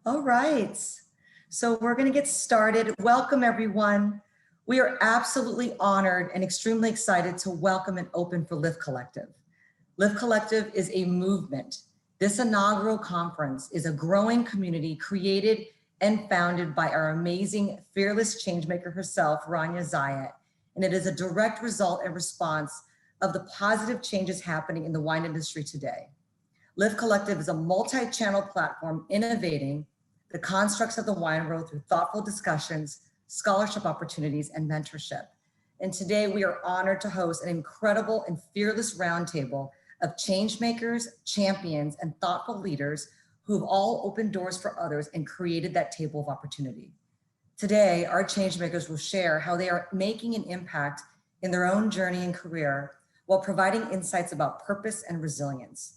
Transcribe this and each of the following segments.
All right, so we're going to get started. Welcome, everyone. We are absolutely honored and extremely excited to welcome and open for Lift Collective. Lift Collective is a movement. This inaugural conference is a growing community created and founded by our amazing fearless changemaker herself, Rania Zayat, and it is a direct result and response of the positive changes happening in the wine industry today. Lift Collective is a multi-channel platform innovating the constructs of the wine world through thoughtful discussions, scholarship opportunities, and mentorship. And today we are honored to host an incredible and fearless roundtable of changemakers, champions, and thoughtful leaders who have all opened doors for others and created that table of opportunity. Today, our changemakers will share how they are making an impact in their own journey and career while providing insights about purpose and resilience.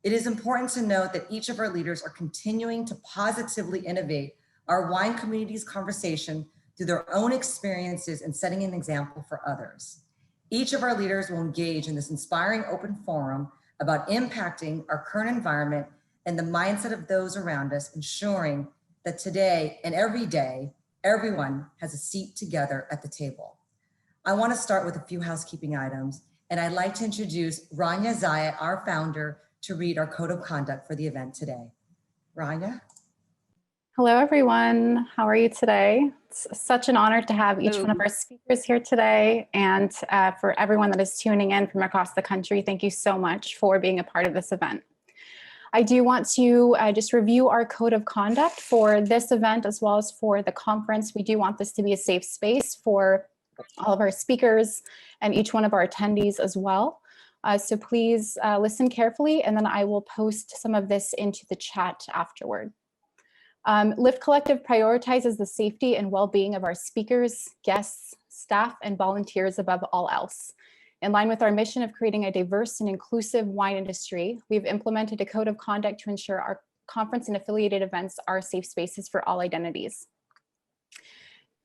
It is important to note that each of our leaders are continuing to positively innovate our wine community's conversation through their own experiences and setting an example for others. Each of our leaders will engage in this inspiring open forum about impacting our current environment and the mindset of those around us, ensuring that today and every day, everyone has a seat together at the table. I want to start with a few housekeeping items, and I'd like to introduce Rania Zayat, our founder, to read our code of conduct for the event today. Rania? Hello, everyone. How are you today? It's such an honor to have each one of our speakers here today. And for everyone that is tuning in from across the country, thank you so much for being a part of this event. I do want to just review our code of conduct for this event as well as for the conference. We do want this to be a safe space for all of our speakers and each one of our attendees as well. So please listen carefully, and then I will post some of this into the chat afterward. Lift Collective prioritizes the safety and well-being of our speakers, guests, staff, and volunteers above all else. In line with our mission of creating a diverse and inclusive wine industry, we've implemented a code of conduct to ensure our conference and affiliated events are safe spaces for all identities.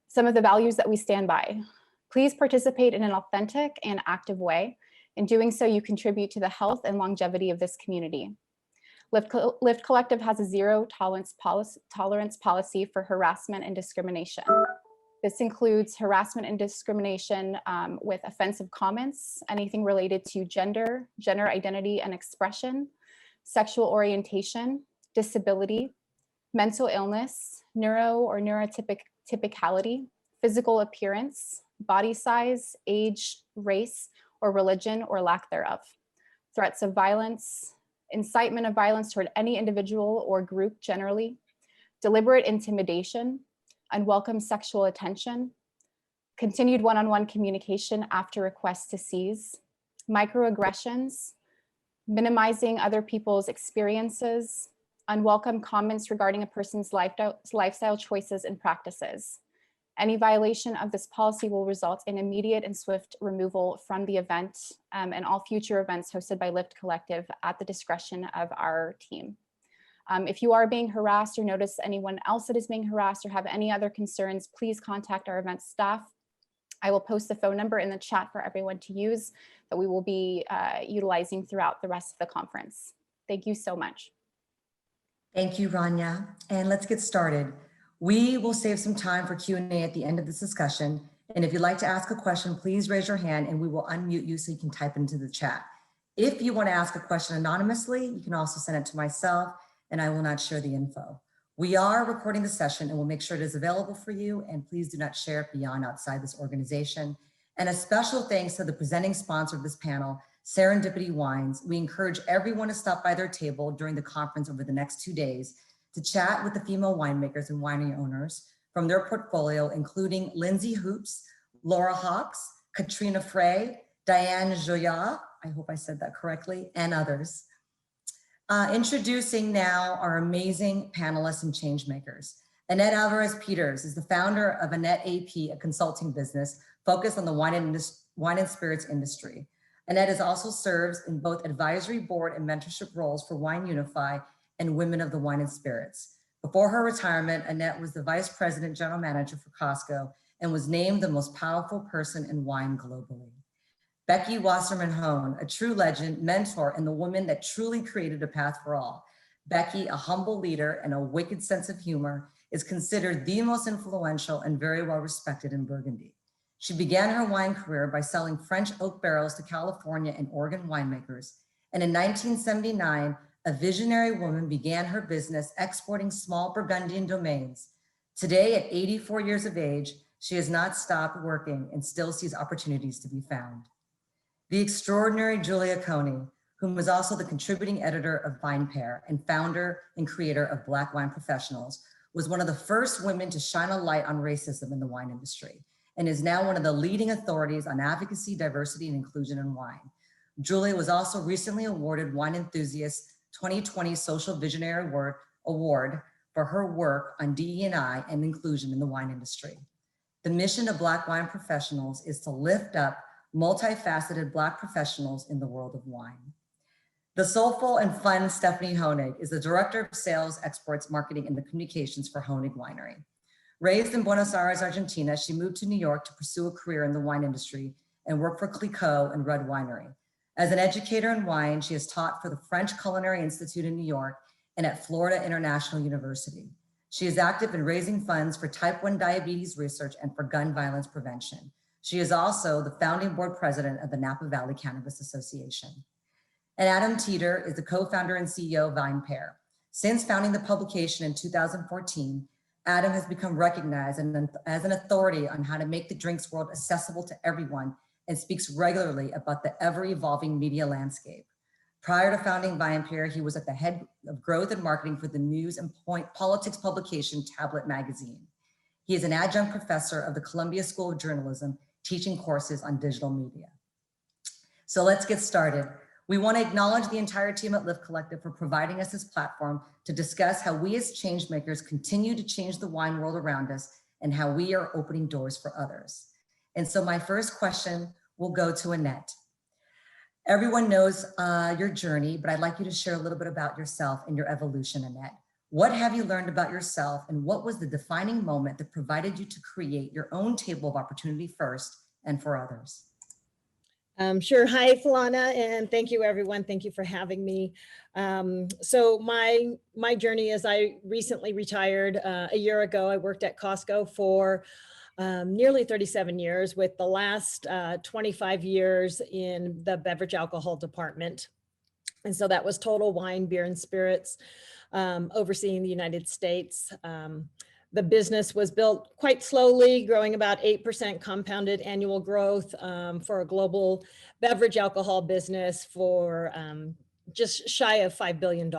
Some of the values that we stand by. Please participate in an authentic and active way. In doing so, you contribute to the health and longevity of this community. Lift Collective has a zero tolerance policy for harassment and discrimination. This includes harassment and discrimination with offensive comments, anything related to gender identity and expression, sexual orientation, disability, mental illness, neuro or neurotypicality, physical appearance, body size, age, race, or religion or lack thereof, threats of violence, incitement of violence toward any individual or group generally, deliberate intimidation, unwelcome sexual attention, continued one-on-one communication after requests to seize, microaggressions, minimizing other people's experiences, unwelcome comments regarding a person's lifestyle choices and practices. Any violation of this policy will result in immediate and swift removal from the event and all future events hosted by Lift Collective at the discretion of our team. If you are being harassed or notice anyone else that is being harassed or have any other concerns, please contact our event staff. I will post the phone number in the chat for everyone to use that we will be utilizing throughout the rest of the conference. Thank you so much. Thank you, Rania. And let's get started. We will save some time for Q&A at the end of this discussion. And if you'd like to ask a question, please raise your hand and we will unmute you so you can type into the chat. If you want to ask a question anonymously, you can also send it to myself and I will not share the info. We are recording the session and we'll make sure it is available for you, and please do not share it beyond outside this organization. And a special thanks to the presenting sponsor of this panel, Serendipity Wines. We encourage everyone to stop by their table during the conference over the next 2 days to chat with the female winemakers and winery owners from their portfolio, including Lindsay Hoops, Laura Hawks, Katrina Frey, Diane Joya, I hope I said that correctly, and others. Introducing now our amazing panelists and changemakers. Annette Alvarez Peters is the founder of Annette AP, a consulting business focused on the wine and spirits industry. Annette has also serves in both advisory board and mentorship roles for Wine Unify and Women of the Wine and Spirits. Before her retirement, Annette was the Vice President General Manager for Costco and was named the most powerful person in wine globally. Becky Wasserman-Hone, a true legend, mentor, and the woman that truly created a path for all. Becky, a humble leader and a wicked sense of humor, is considered the most influential and very well respected in Burgundy. She began her wine career by selling French oak barrels to California and Oregon winemakers. And in 1979, a visionary woman began her business exporting small Burgundian domains. Today, at 84 years of age, she has not stopped working and still sees opportunities to be found. The extraordinary Julia Coney, whom was also the contributing editor of VinePair and founder and creator of Black Wine Professionals, was one of the first women to shine a light on racism in the wine industry and is now one of the leading authorities on advocacy, diversity, and inclusion in wine. Julia was also recently awarded Wine Enthusiast 2020 Social Visionary Award for her work on DE&I and inclusion in the wine industry. The mission of Black Wine Professionals is to lift up multifaceted Black professionals in the world of wine. The soulful and fun Stephanie Honig is the Director of Sales, Exports, Marketing, and the Communications for Honig Winery. Raised in Buenos Aires, Argentina, she moved to New York to pursue a career in the wine industry and work for Clicquot and Red Winery. As an educator in wine, she has taught for the French Culinary Institute in New York and at Florida International University. She is active in raising funds for type 1 diabetes research and for gun violence prevention. She is also the founding board president of the Napa Valley Cannabis Association. And Adam Teeter is the co-founder and CEO of VinePair. Since founding the publication in 2014, Adam has become recognized as an authority on how to make the drinks world accessible to everyone and speaks regularly about the ever-evolving media landscape. Prior to founding VinePair, he was at the head of growth and marketing for the news and politics publication Tablet Magazine. He is an adjunct professor of the Columbia School of Journalism, teaching courses on digital media. So let's get started. We want to acknowledge the entire team at Lift Collective for providing us this platform to discuss how we as changemakers continue to change the wine world around us and how we are opening doors for others. And so my first question will go to Annette. Everyone knows your journey, but I'd like you to share a little bit about yourself and your evolution, Annette. What have you learned about yourself and what was the defining moment that provided you to create your own table of opportunity first and for others? Sure. Hi, Philana, and thank you, everyone. Thank you for having me. So my journey is I recently retired a year ago. I worked at Costco for nearly 37 years, with the last 25 years in the beverage alcohol department. And so that was total wine, beer, and spirits, overseeing the United States. The business was built quite slowly, growing about 8% compounded annual growth for a global beverage alcohol business for just shy of $5 billion.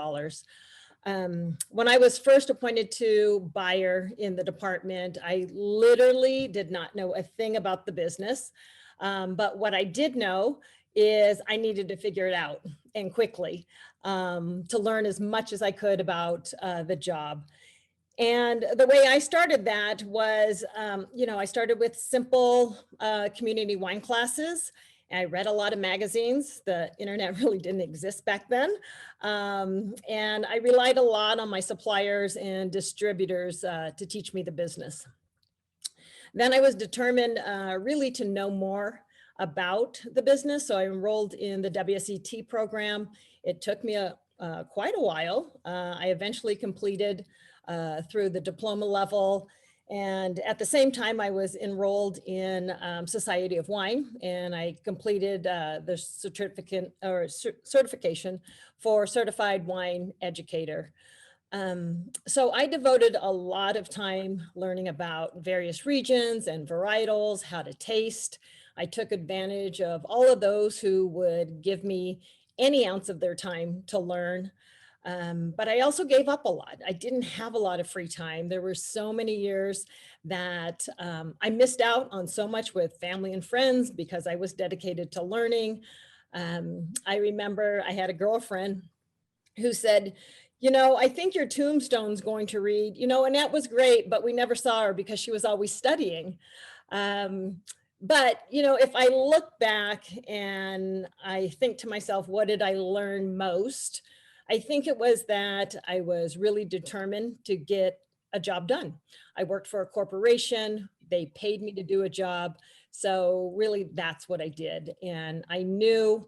When I was first appointed to buyer in the department, I literally did not know a thing about the business. But what I did know is I needed to figure it out, and quickly, to learn as much as I could about the job. And the way I started that was, I started with simple community wine classes. I read a lot of magazines. The internet really didn't exist back then. And I relied a lot on my suppliers and distributors to teach me the business. Then I was determined really to know more about the business. So I enrolled in the WSET program. It took me quite a while. I eventually completed through the diploma level. And at the same time, I was enrolled in Society of Wine, and I completed the certification for Certified Wine Educator. So I devoted a lot of time learning about various regions and varietals, how to taste. I took advantage of all of those who would give me any ounce of their time to learn. But I also gave up a lot. I didn't have a lot of free time. There were so many years that I missed out on so much with family and friends because I was dedicated to learning. I remember I had a girlfriend who said, I think your tombstone's going to read, Annette was great, but we never saw her because she was always studying. But, if I look back and I think to myself, what did I learn most? I think it was that I was really determined to get a job done. I worked for a corporation. They paid me to do a job. So really, that's what I did. And I knew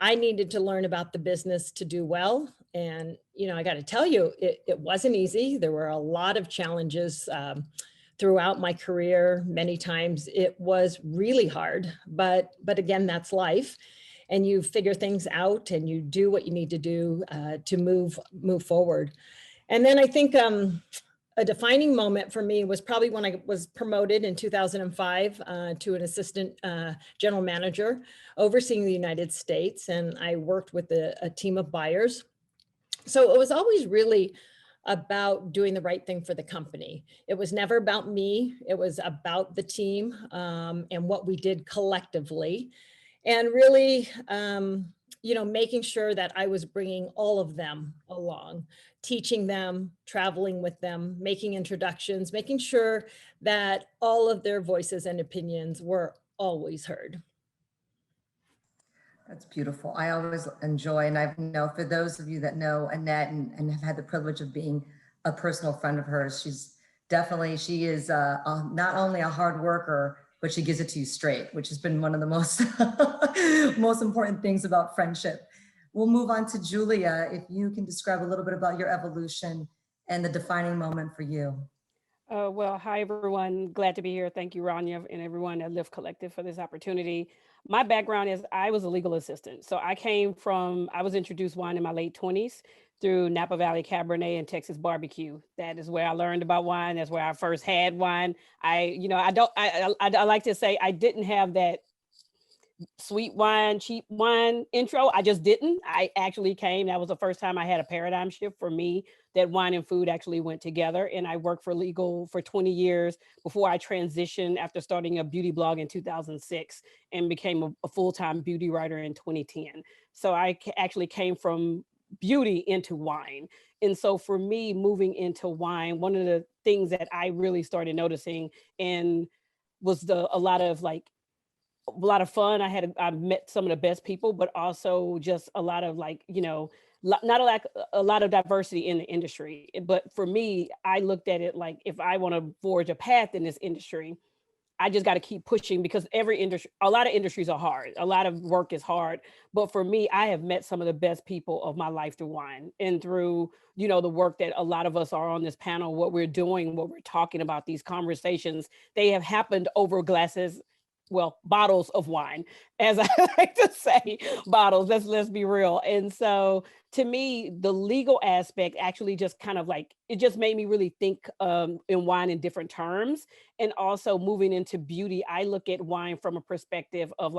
I needed to learn about the business to do well. And, you know, I got to tell you, it wasn't easy. There were a lot of challenges throughout my career. Many times it was really hard, but again, that's life. And you figure things out and you do what you need to do to move forward. And then I think a defining moment for me was probably when I was promoted in 2005 to an assistant general manager overseeing the United States. And I worked with a team of buyers. So it was always really about doing the right thing for the company. It was never about me. It was about the team and what we did collectively. And really, you know, making sure that I was bringing all of them along, teaching them, traveling with them, making introductions, making sure that all of their voices and opinions were always heard. That's beautiful. I always enjoy, and I know for those of you that know Annette and have had the privilege of being a personal friend of hers, she is not only a hard worker, but she gives it to you straight, which has been one of the most, most important things about friendship. We'll move on to Julia. If you can describe a little bit about your evolution and the defining moment for you. Well, hi, everyone. Glad to be here. Thank you, Rania, and everyone at Lift Collective for this opportunity. My background is I was a legal assistant. So I was introduced wine in my late 20s through Napa Valley Cabernet and Texas barbecue. That is where I learned about wine. That's where I first had wine. I like to say I didn't have that sweet wine, cheap wine intro. I just didn't. I actually that was the first time I had a paradigm shift for me, that wine and food actually went together. And I worked for legal for 20 years before I transitioned after starting a beauty blog in 2006 and became a full-time beauty writer in 2010. So I actually came from beauty into wine. And so for me, moving into wine, one of the things that I really started noticing and was a lot of fun. I met some of the best people, but also just a lot of not a lot of diversity in the industry. But for me, I looked at it like, if I want to forge a path in this industry, I just got to keep pushing, because a lot of industries are hard. A lot of work is hard. But for me, I have met some of the best people of my life through wine and through, the work that a lot of us are on this panel, what we're doing, what we're talking about, these conversations, they have happened over bottles of wine, as I like to say, bottles, let's be real. And so to me, the legal aspect actually just kind of it just made me really think in wine in different terms. And also moving into beauty, I look at wine from a perspective of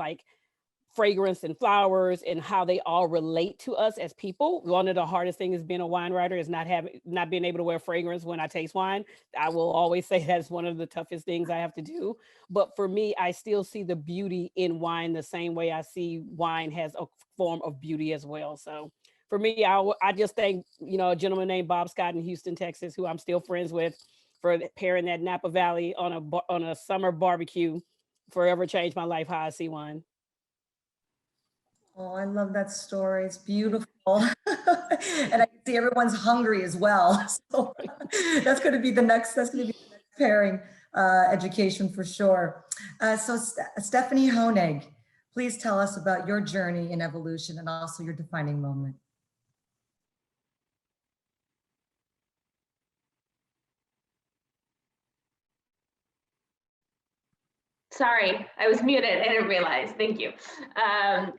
fragrance and flowers and how they all relate to us as people. One of the hardest things being a wine writer is not being able to wear fragrance when I taste wine. I will always say that's one of the toughest things I have to do. But for me, I still see the beauty in wine the same way I see wine has a form of beauty as well. So for me, I just thank, a gentleman named Bob Scott in Houston, Texas, who I'm still friends with, for pairing that Napa Valley on a summer barbecue. Forever changed my life, how I see wine. Oh, I love that story. It's beautiful. And I can see everyone's hungry as well. So that's going to be the next pairing education for sure. So Stephanie Honig, please tell us about your journey in evolution and also your defining moment. Sorry, I was muted. I didn't realize. Thank you.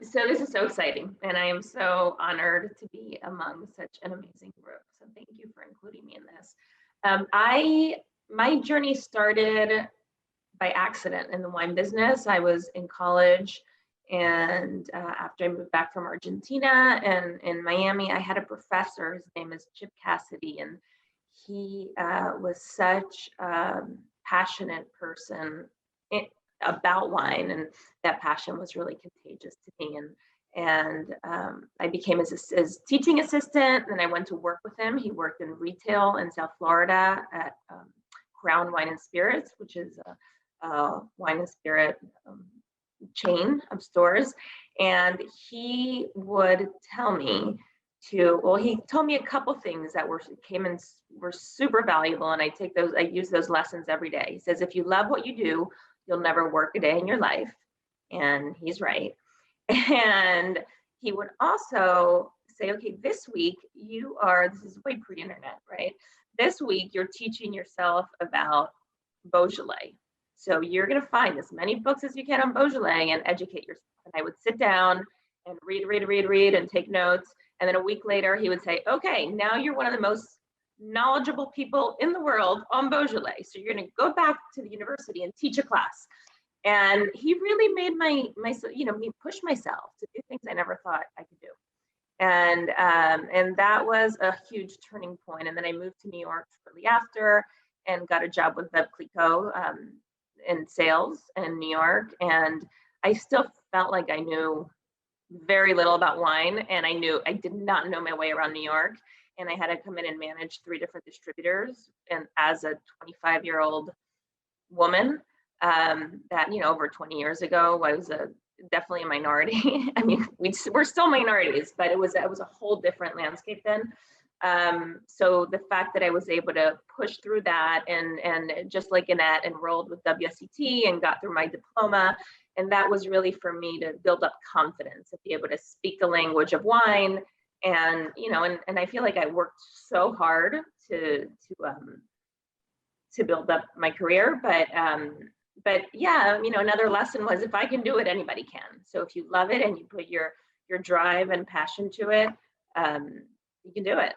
So this is so exciting, and I am so honored to be among such an amazing group. So thank you for including me in this. My journey started by accident in the wine business. I was in college, and after I moved back from Argentina and in Miami, I had a professor. His name is Chip Cassidy, and he was such a passionate person about wine, and that passion was really contagious to me. And I became his teaching assistant, and I went to work with him. He worked in retail in South Florida at Crown Wine and Spirits, which is a wine and spirit chain of stores. And he would tell me he told me a couple things that were super valuable, and I use those lessons every day. He says, if you love what you do, you'll never work a day in your life. And he's right. And he would also say, okay, this week this is way pre-internet, right? This week you're teaching yourself about Beaujolais. So you're going to find as many books as you can on Beaujolais and educate yourself. And I would sit down and read and take notes. And then a week later, he would say, okay, now you're one of the most knowledgeable people in the world on Beaujolais. So you're going to go back to the university and teach a class. And he really made me push myself to do things I never thought I could do. And that was a huge turning point. And then I moved to New York shortly after and got a job with Bev Clicquot in sales in New York. And I still felt like I knew very little about wine, and I did not know my way around New York. And I had to come in and manage 3 different distributors. And as a 25-year-old woman, that, over 20 years ago, I was definitely a minority. I mean, we're still minorities, but it was a whole different landscape then. So the fact that I was able to push through that and just like Annette, enrolled with WSET and got through my diploma. And that was really for me to build up confidence and be able to speak the language of wine. And, and I feel like I worked so hard to build up my career. But yeah, another lesson was, if I can do it, anybody can. So if you love it and you put your drive and passion to it, you can do it.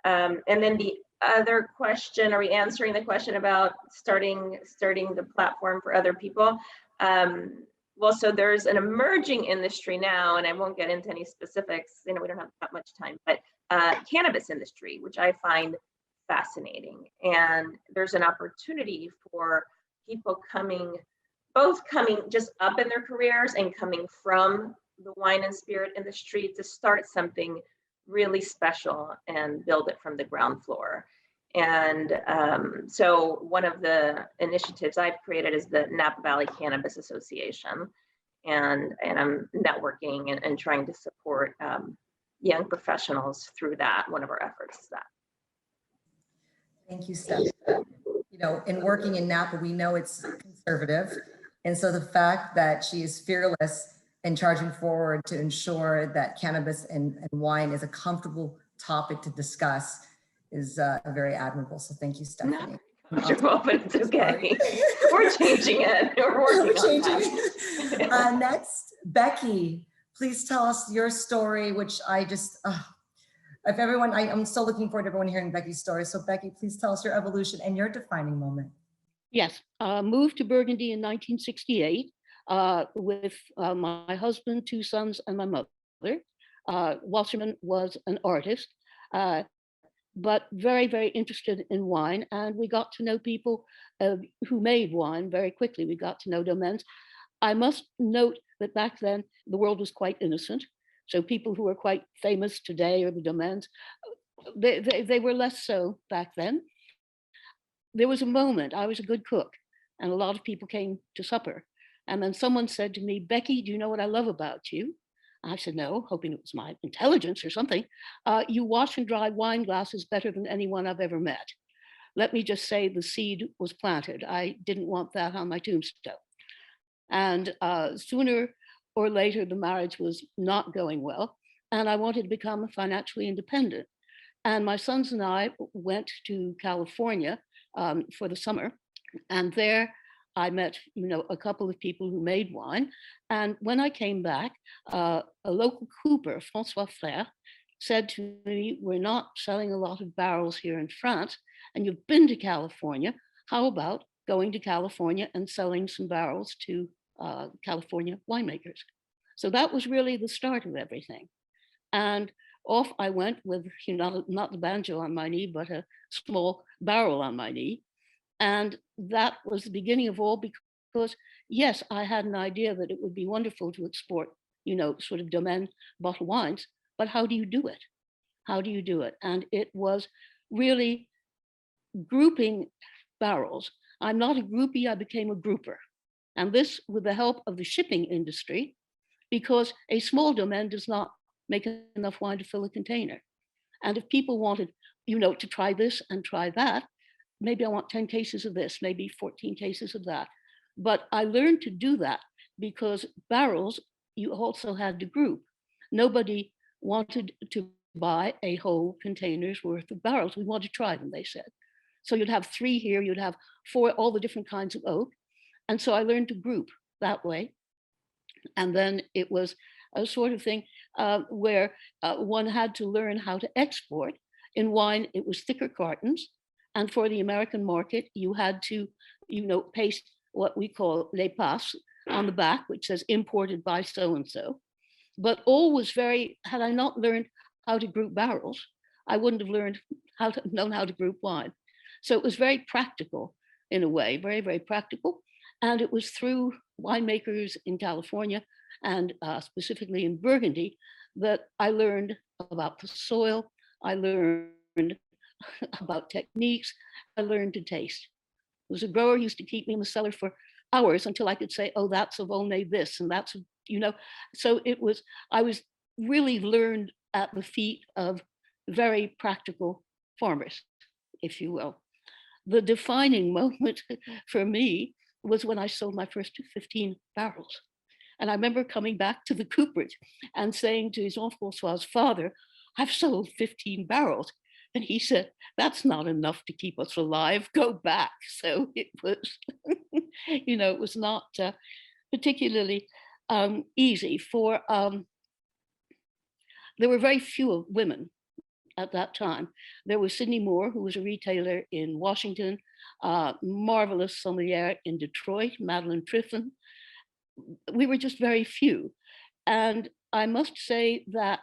And then the other question, are we answering the question about starting the platform for other people? Well, so there's an emerging industry now, and I won't get into any specifics, we don't have that much time, but cannabis industry, which I find fascinating. And there's an opportunity for people coming just up in their careers and coming from the wine and spirit industry to start something really special and build it from the ground floor. And so one of the initiatives I've created is the Napa Valley Cannabis Association. And I'm networking and trying to support young professionals through that. One of our efforts is that. Thank you, Steph. In working in Napa, we know it's conservative. And so the fact that she is fearless in charging forward to ensure that cannabis and wine is a comfortable topic to discuss is very admirable. So thank you, Stephanie. Well, but it's okay. We're changing it. We're working on that. Next, Becky, please tell us your story, which I just, if everyone, I'm still looking forward to everyone hearing Becky's story. So Becky, please tell us your evolution and your defining moment. Yes, moved to Burgundy in 1968 with my husband, 2 sons, and my mother. Wasserman was an artist, but very, very interested in wine. And we got to know people who made wine very quickly. We got to know domains. I must note that back then, the world was quite innocent. So people who are quite famous today, or the domains, they were less so back then. There was a moment, I was a good cook, and a lot of people came to supper. And then someone said to me, Becky, do you know what I love about you? I said, no, hoping it was my intelligence or something. You wash and dry wine glasses better than anyone I've ever met. Let me just say the seed was planted. I didn't want that on my tombstone. And sooner or later, the marriage was not going well, and I wanted to become financially independent. And my sons and I went to California for the summer, and there I met, a couple of people who made wine. And when I came back, a local cooper, François Frère, said to me, we're not selling a lot of barrels here in France, and you've been to California. How about going to California and selling some barrels to California winemakers? So that was really the start of everything. And off I went with, not the banjo on my knee, but a small barrel on my knee. And that was the beginning of all, because yes, I had an idea that it would be wonderful to export, sort of domaine bottled wines, but how do you do it? How do you do it? And it was really grouping barrels. I'm not a groupie, I became a grouper. And this with the help of the shipping industry, because a small domain does not make enough wine to fill a container. And if people wanted, to try this and try that, maybe I want 10 cases of this, maybe 14 cases of that. But I learned to do that because barrels, you also had to group. nobody wanted to buy a whole container's worth of barrels. We want to try them, they said. So you'd have 3 here, you'd have 4, all the different kinds of oak. And so I learned to group that way. And then it was a sort of thing where one had to learn how to export. In wine, it was thicker cartons. And for the American market, you had to, paste what we call les passes on the back, which says imported by so-and-so. But all was had I not learned how to group barrels, I wouldn't have known how to group wine. So it was very practical in a way, very, very practical. And it was through winemakers in California and specifically in Burgundy that I learned about the soil. I learned about techniques. I learned to taste. There was a grower who used to keep me in the cellar for hours until I could say, oh, that's a Volnay this, and that's, so I was really learned at the feet of very practical farmers, if you will. The defining moment for me was when I sold my first 15 barrels. And I remember coming back to the cooperage and saying to Jean-François's father, I've sold 15 barrels. And he said, that's not enough to keep us alive, go back. So it was, it was not particularly easy for, there were very few women at that time. There was Sydney Moore, who was a retailer in Washington, marvelous sommelier in Detroit, Madeline Triffin. We were just very few. And I must say that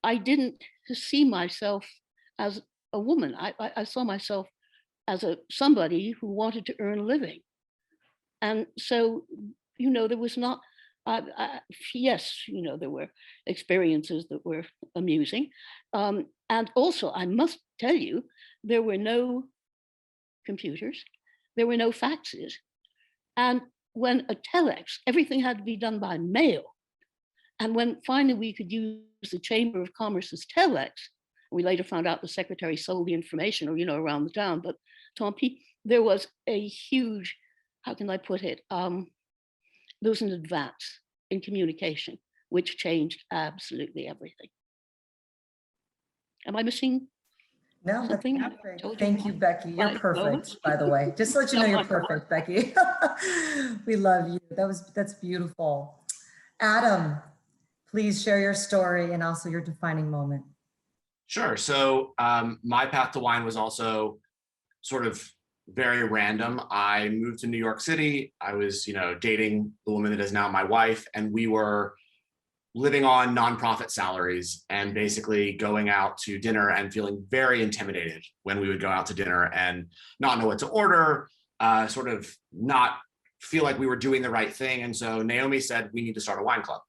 I didn't see myself as a woman. I saw myself as somebody who wanted to earn a living. And so, there was not, yes, there were experiences that were amusing. And also, I must tell you, there were no computers, there were no faxes. And when a telex, everything had to be done by mail. And when finally we could use the Chamber of Commerce's telex, we later found out the secretary sold the information, around the town, but tant pis, there was a huge, how can I put it? There was an advance in communication, which changed absolutely everything. Am I missing No, that's something? perfect. Thank you, Becky. You're perfect, by the way. Just to let you know you're perfect, Becky. We love you. That's beautiful. Adam, please share your story and also your defining moment. Sure. So my path to wine was also sort of very random. I moved to New York City. I was, dating the woman that is now my wife, and we were living on nonprofit salaries and basically going out to dinner and feeling very intimidated when we would go out to dinner and not know what to order, sort of not feel like we were doing the right thing. And so Naomi said, we need to start a wine club.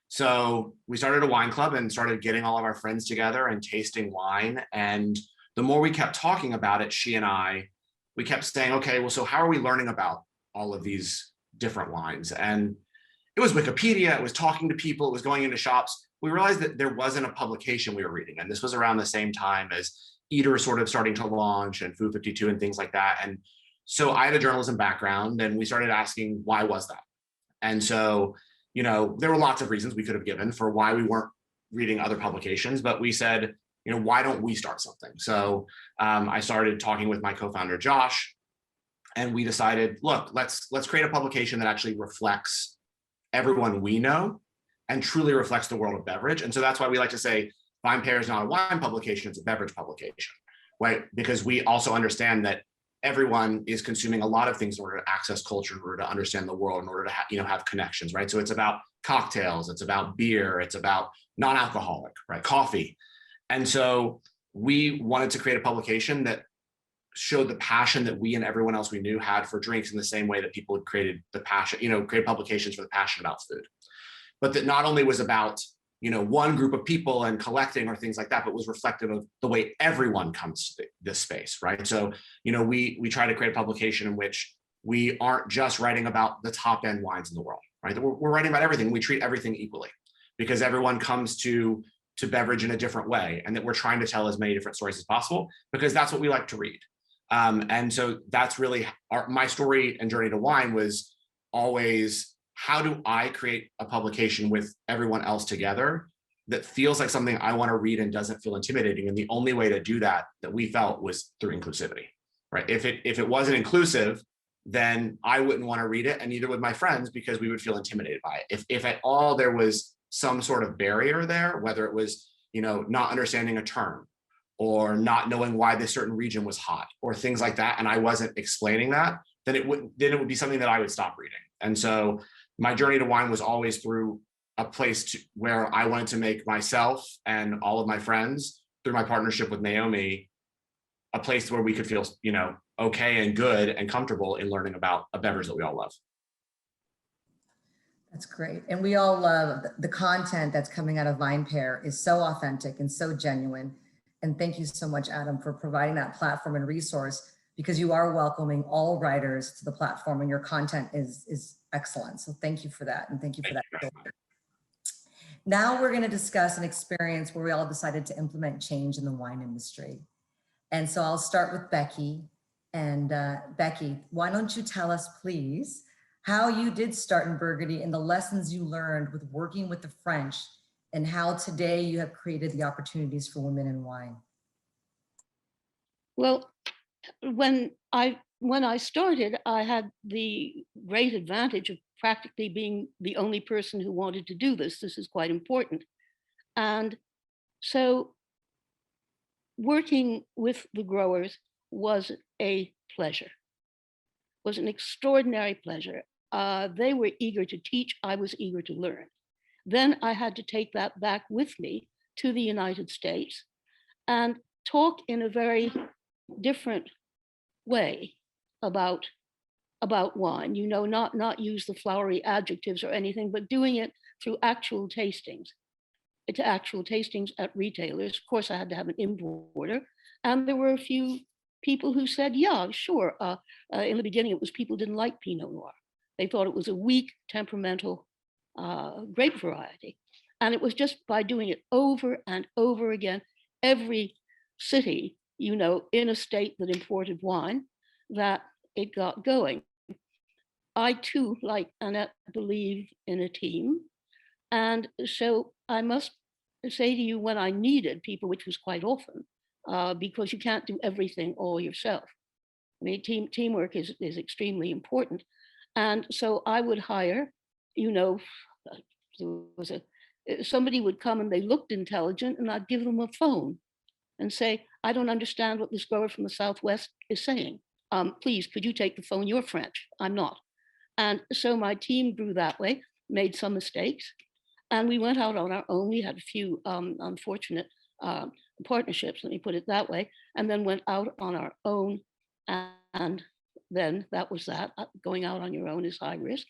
So we started a wine club and started getting all of our friends together and tasting wine. And the more we kept talking about it, she and I, we kept saying, okay, well, so how are we learning about all of these different wines? And it was Wikipedia, it was talking to people, it was going into shops. We realized that there wasn't a publication we were reading. And this was around the same time as Eater sort of starting to launch and Food 52 and things like that. And so I had a journalism background and we started asking, why was that? And so, there were lots of reasons we could have given for why we weren't reading other publications, but we said, why don't we start something? So I started talking with my co-founder, Josh, and we decided, look, let's create a publication that actually reflects everyone we know and truly reflects the world of beverage. And so that's why we like to say VinePair is not a wine publication, it's a beverage publication, right? Because we also understand that everyone is consuming a lot of things in order to access culture, in order to understand the world, in order to have connections, right? So it's about cocktails, it's about beer, it's about non-alcoholic, right? Coffee. And so we wanted to create a publication that showed the passion that we and everyone else we knew had for drinks in the same way that people had created the passion, create publications for the passion about food. But that not only was about, one group of people and collecting or things like that, but was reflective of the way everyone comes to this space, right? So, we try to create a publication in which we aren't just writing about the top end wines in the world, right? We're writing about everything. We treat everything equally because everyone comes to beverage in a different way, and that we're trying to tell as many different stories as possible because that's what we like to read. And so that's really my story and journey to wine was always how do I create a publication with everyone else together that feels like something I want to read and doesn't feel intimidating? And the only way to do that we felt was through inclusivity, right? If it wasn't inclusive, then I wouldn't want to read it, and neither would my friends, because we would feel intimidated by it. If at all there was some sort of barrier there, whether it was, not understanding a term or not knowing why this certain region was hot or things like that, and I wasn't explaining that, then it would be something that I would stop reading. And so my journey to wine was always through a place where I wanted to make myself and all of my friends, through my partnership with Naomi, a place where we could feel, okay and good and comfortable in learning about a beverage that we all love. That's great. And we all love the content that's coming out of VinePair is so authentic and so genuine. And thank you so much, Adam, for providing that platform and resource, because you are welcoming all writers to the platform and your content is excellent. So thank you for that. And thank you for that. Now we're going to discuss an experience where we all decided to implement change in the wine industry. And so I'll start with Becky. And Becky, why don't you tell us, please, how you did start in Burgundy and the lessons you learned with working with the French, and how today you have created the opportunities for women in wine. Well, when I started, I had the great advantage of practically being the only person who wanted to do this. This is quite important. And so working with the growers was a pleasure, was an extraordinary pleasure. They were eager to teach, I was eager to learn. Then I had to take that back with me to the United States and talk in a very different way about wine, not use the flowery adjectives or anything, but doing it through actual tastings, at retailers. Of course, I had to have an importer. And there were a few people who said, yeah, sure. In the beginning, it was people didn't like Pinot Noir. They thought it was a weak, temperamental grape variety. And it was just by doing it over and over again, every city, in a state that imported wine, that it got going. I too, like Annette, believe in a team. And so I must say to you, when I needed people, which was quite often, because you can't do everything all yourself. I mean, teamwork is extremely important. And so I would hire, somebody would come and they looked intelligent, and I'd give them a phone and say, I don't understand what this grower from the Southwest is saying. Please, could you take the phone? You're French, I'm not. And so my team grew that way, made some mistakes, and we went out on our own. We had a few unfortunate partnerships, let me put it that way, and then went out on our own. And then that was that. Going out on your own is high risk.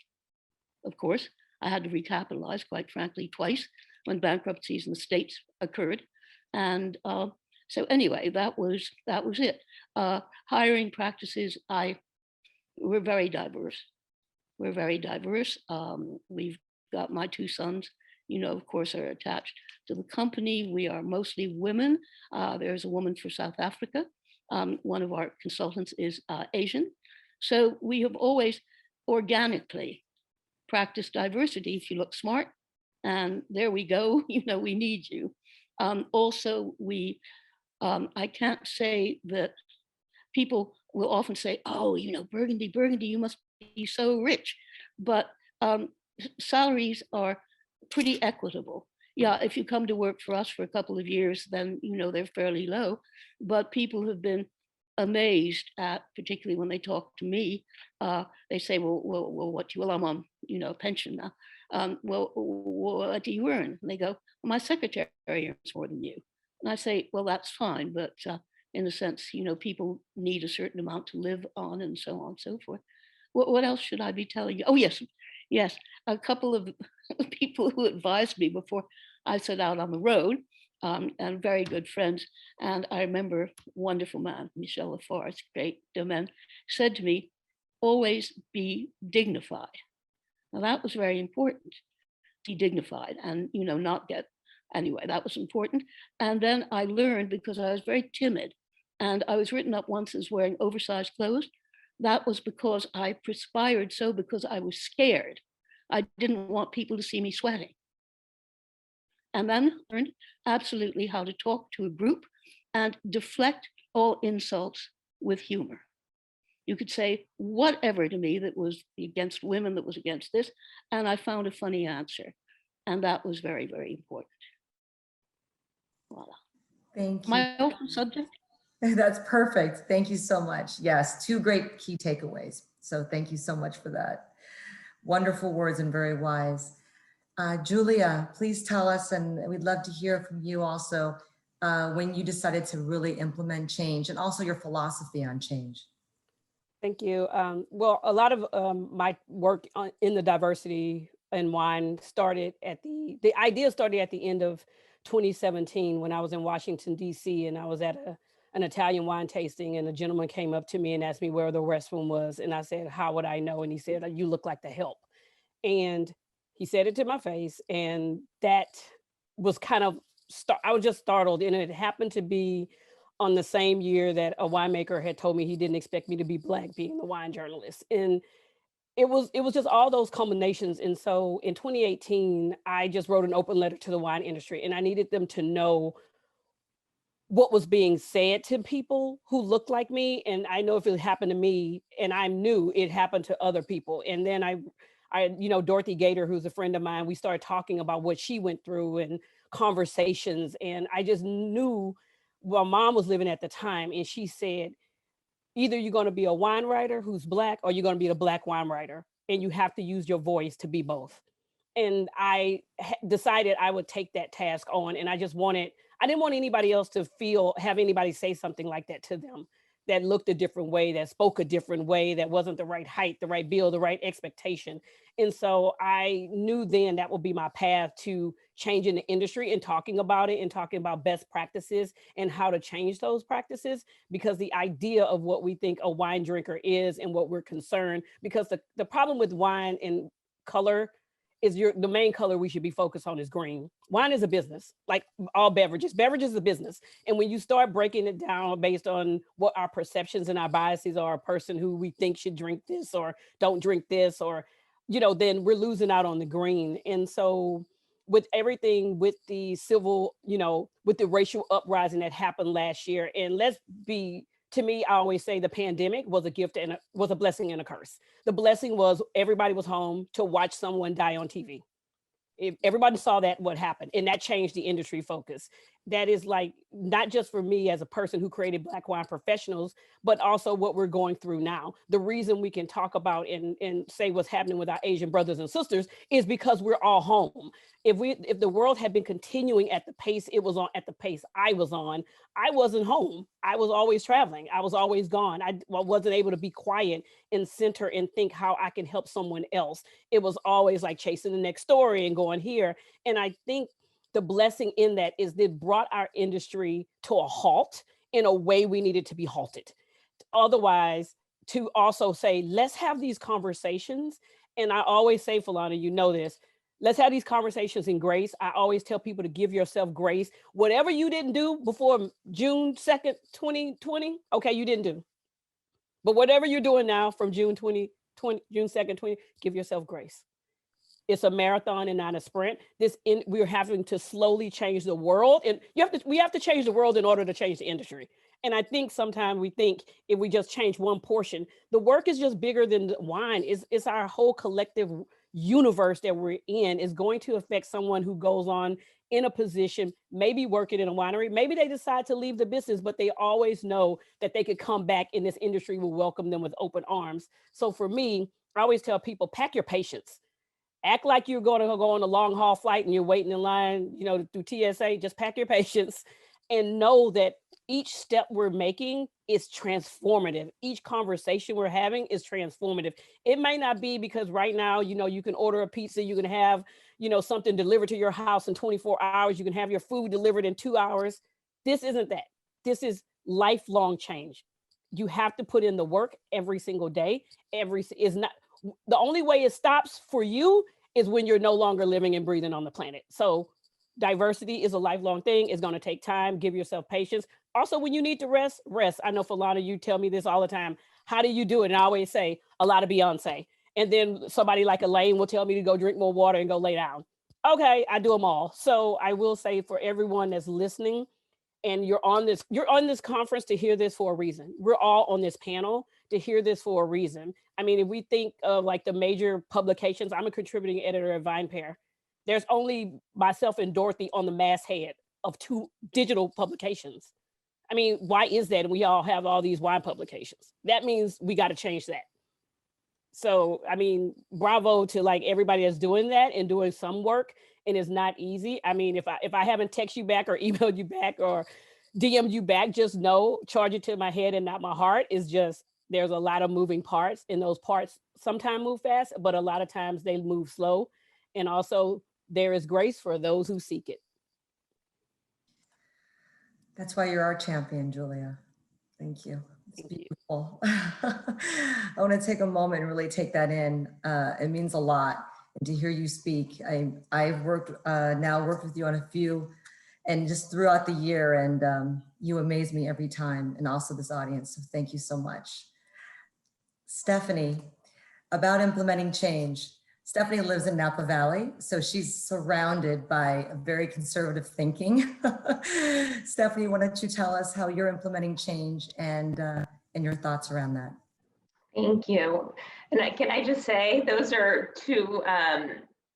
Of course, I had to recapitalize, quite frankly, twice when bankruptcies in the States occurred. And so anyway, that was it. Hiring practices, we're very diverse. We're very diverse. We've got my two sons, of course, are attached to the company. We are mostly women. There's a woman for South Africa. One of our consultants is Asian. So we have always organically practiced diversity. If you look smart, and there we go, we need you. Also, I can't say that people will often say, oh, Burgundy, you must be so rich. But salaries are pretty equitable. Yeah, if you come to work for us for a couple of years, then they're fairly low. But people have been amazed at, particularly when they talk to me, they say, well, I'm on, pension now. Well, what do you earn? And they go, well, my secretary earns more than you. And I say, well, that's fine, but in a sense, people need a certain amount to live on, and so on and so forth. What else should I be telling you? Oh, yes. A couple of people who advised me before I set out on the road, and very good friends. And I remember wonderful man, Michel Lafarge, great man, said to me, always be dignified. Now that was very important, be dignified and, not get, anyway, that was important. And then I learned, because I was very timid and I was written up once as wearing oversized clothes. That was because I perspired so, because I was scared. I didn't want people to see me sweating. And then learned absolutely how to talk to a group and deflect all insults with humor. You could say whatever to me that was against women, that was against this, and I found a funny answer. And that was very, very important. Voila. Thank Am you. I off the subject? That's perfect. Thank you so much. Yes, two great key takeaways. So thank you so much for that. Wonderful words and very wise. Julia, please tell us, and we'd love to hear from you also, when you decided to really implement change and also your philosophy on change. Thank you. Well, a lot of my work in the diversity in wine started at the idea started at the end of 2017 when I was in Washington, D.C. and I was at an Italian wine tasting, and a gentleman came up to me and asked me where the restroom was. And I said, how would I know? And he said, you look like the help. And he said it to my face. And that was kind of, I was just startled. And it happened to be on the same year that a winemaker had told me he didn't expect me to be Black, being the wine journalist. And it was just all those combinations. And so in 2018, I just wrote an open letter to the wine industry, and I needed them to know what was being said to people who looked like me. And I know if it happened to me, and I knew it happened to other people. And then I, Dorothy Gator, who's a friend of mine, we started talking about what she went through and conversations. And I just knew, well, Mom was living at the time, and she said, either you're going to be a wine writer who's Black, or you're going to be a Black wine writer, and you have to use your voice to be both. And I decided I would take that task on, and I didn't want anybody else to have anybody say something like that to them, that looked a different way, that spoke a different way, that wasn't the right height, the right build, the right expectation. And so I knew then that would be my path to changing the industry and talking about it and talking about best practices and how to change those practices, because the idea of what we think a wine drinker is and what we're concerned, because the problem with wine and color is the main color we should be focused on is green. Wine is a business, like all beverages. Beverage is a business. And when you start breaking it down based on what our perceptions and our biases are, a person who we think should drink this or don't drink this, or, then we're losing out on the green. And so with everything, with the civil, with the racial uprising that happened last year, and to me, I always say the pandemic was a gift and was a blessing and a curse. The blessing was everybody was home to watch someone die on TV. If everybody saw that, what happened, and that changed the industry focus. That is like, not just for me as a person who created Black wine professionals, but also what we're going through now. The reason we can talk about and say what's happening with our Asian brothers and sisters is because we're all home. If the world had been continuing at the pace it was on, at the pace I was on, I wasn't home. I was always traveling. I was always gone. I wasn't able to be quiet and center and think how I can help someone else. It was always like chasing the next story and going here. And I think the blessing in that is that brought our industry to a halt in a way we needed to be halted. Otherwise, to also say, let's have these conversations. And I always say, Philana, you know this, let's have these conversations in grace. I always tell people to give yourself grace. Whatever you didn't do before June 2nd, 2020, okay, you didn't do. But whatever you're doing now from June 2nd, 20, give yourself grace. It's a marathon and not a sprint. We're having to slowly change the world, and we have to change the world in order to change the industry. And I think sometimes we think if we just change one portion, the work is just bigger than wine. It's our whole collective universe that we're in is going to affect someone who goes on in a position, maybe working in a winery, maybe they decide to leave the business, but they always know that they could come back and this industry will welcome them with open arms. So for me, I always tell people, pack your patience. Act like you're going to go on a long haul flight and you're waiting in line, through TSA. Just pack your patience and know that each step we're making is transformative. Each conversation we're having is transformative. It may not be because right now, you can order a pizza, you can have, something delivered to your house in 24 hours. You can have your food delivered in 2 hours. This isn't that. This is lifelong change. You have to put in the work every single day. The only way it stops for you is when you're no longer living and breathing on the planet. So diversity is a lifelong thing. It's going to take time. Give yourself patience. Also, when you need to rest. I know, Philana, you tell me this all the time. How do you do it? And I always say a lot of Beyonce. And then somebody like Elaine will tell me to go drink more water and go lay down. Okay, I do them all. So I will say for everyone that's listening, and you're on this conference to hear this for a reason. We're all on this panel to hear this for a reason. I mean, if we think of like the major publications, I'm a contributing editor at VinePair. There's only myself and Dorothy on the masthead of 2 digital publications. I mean, why is that? And we all have all these wine publications. That means we got to change that. So, I mean, bravo to like everybody that's doing that and doing some work, and it's not easy. I mean, if I haven't texted you back or emailed you back or DM'd you back, just know, charge it to my head and not my heart. Is just, there's a lot of moving parts, and those parts sometimes move fast, but a lot of times they move slow. And also there is grace for those who seek it. That's why you're our champion, Julia. Thank you. It's beautiful. I want to take a moment and really take that in. It means a lot. And to hear you speak, I've now worked with you on a few, and just throughout the year, and you amaze me every time, and also this audience. So thank you so much. Stephanie, about implementing change. Stephanie lives in Napa Valley, so she's surrounded by a very conservative thinking. Stephanie, why don't you tell us how you're implementing change and your thoughts around that? Thank you. And can I just say, those are 2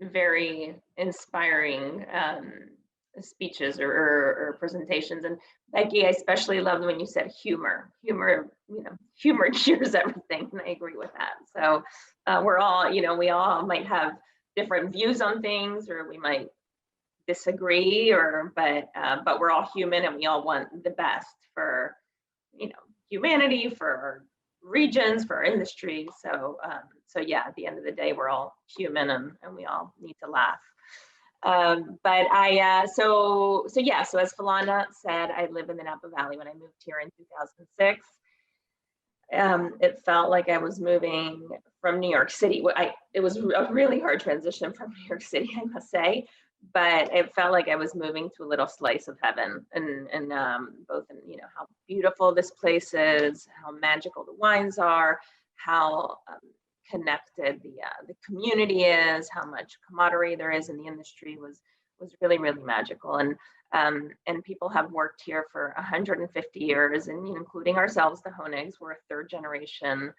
very inspiring speeches or presentations. And Becky, I especially loved when you said humor. Humor, humor cheers everything, and I agree with that. So we're all, we all might have different views on things, or we might disagree, but we're all human, and we all want the best for, humanity, for our regions, for our industry. So yeah, at the end of the day, we're all human, and we all need to laugh. So as Philana said, I live in the Napa Valley. When I moved here in 2006, it felt like I was moving from New York City. It was a really hard transition from New York City, I must say, but it felt like I was moving to a little slice of heaven, and both in, how beautiful this place is, how magical the wines are, how connected the community is, how much camaraderie there is in the industry was really, really magical. And people have worked here for 150 years, and including ourselves, the Honigs. We're a 3rd generation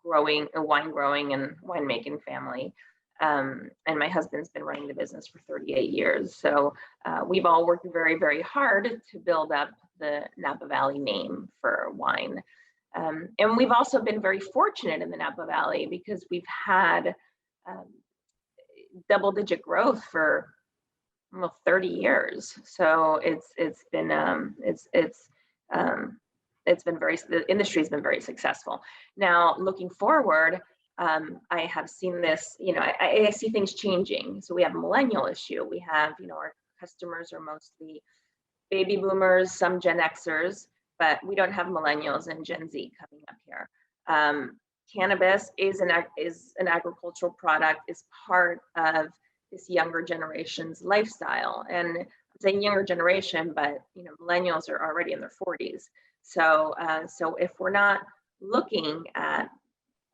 wine growing and winemaking family. And my husband's been running the business for 38 years. So we've all worked very, very hard to build up the Napa Valley name for wine. And we've also been very fortunate in the Napa Valley, because we've had double-digit growth for almost 30 years. So it's been the industry's been very successful. Now, looking forward, I have seen this, I see things changing. So we have a millennial issue. We have, our customers are mostly baby boomers, some Gen Xers, but we don't have millennials and Gen Z coming up here. Cannabis is an agricultural product, is part of this younger generation's lifestyle. And I'm saying younger generation, but millennials are already in their 40s. So if we're not looking at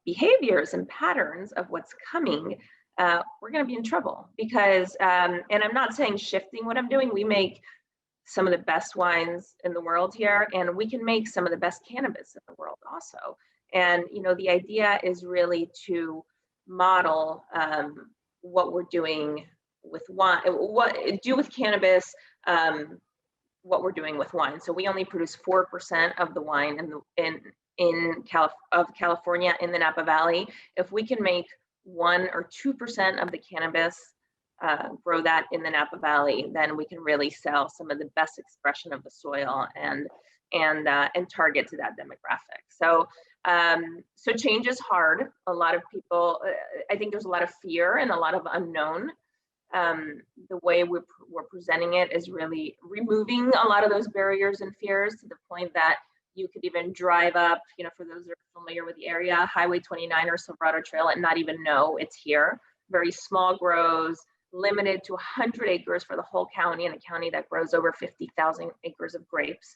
behaviors and patterns of what's coming, we're going to be in trouble. Because, and I'm not saying shifting what I'm doing, we make some of the best wines in the world here, and we can make some of the best cannabis in the world also. And the idea is really to model what we're doing with wine, with cannabis, what we're doing with wine. So we only produce 4% of the wine in California, in the Napa Valley. If we can make 1 or 2% of the cannabis, grow that in the Napa Valley, then we can really sell some of the best expression of the soil and target to that demographic. So change is hard. A lot of people, I think there's a lot of fear and a lot of unknown. The way we're presenting it is really removing a lot of those barriers and fears, to the point that you could even drive up, for those that are familiar with the area, Highway 29 or Silverado Trail, and not even know it's here. Very small grows, limited to 100 acres for the whole county, in a county that grows over 50,000 acres of grapes.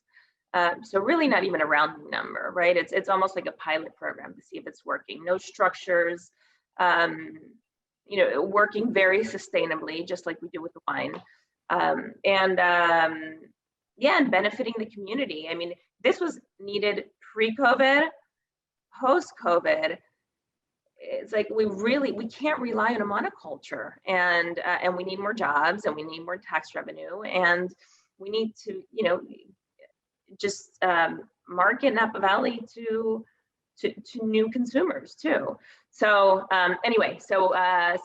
So really not even a rounding number, right? It's almost like a pilot program to see if it's working. No structures, working very sustainably, just like we do with the wine. And benefiting the community. I mean, this was needed pre-COVID, post-COVID. It's like we can't rely on a monoculture, and we need more jobs, and we need more tax revenue, and we need to just market Napa Valley to new consumers too. So anyway, so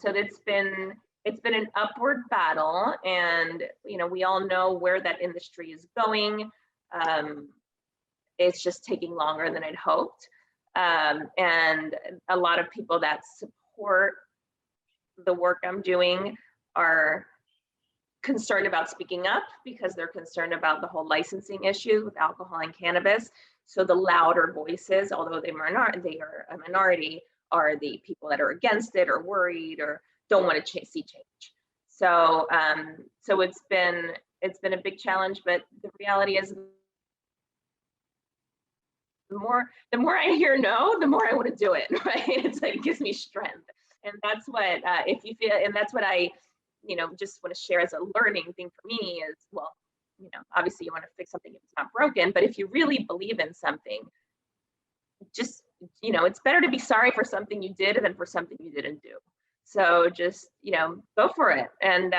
it's been an upward battle, and we all know where that industry is going. It's just taking longer than I'd hoped. And a lot of people that support the work I'm doing are concerned about speaking up because they're concerned about the whole licensing issue with alcohol and cannabis. So the louder voices, although they are a minority, are the people that are against it or worried or don't want to see change. So it's been a big challenge, but the reality is the more I hear no, the more I want to do it, right? It's like, it gives me strength. And that's what, if you feel, and that's what I, just want to share as a learning thing for me is, well, obviously you want to fix something if it's not broken, but if you really believe in something, just, it's better to be sorry for something you did than for something you didn't do. So just, go for it. And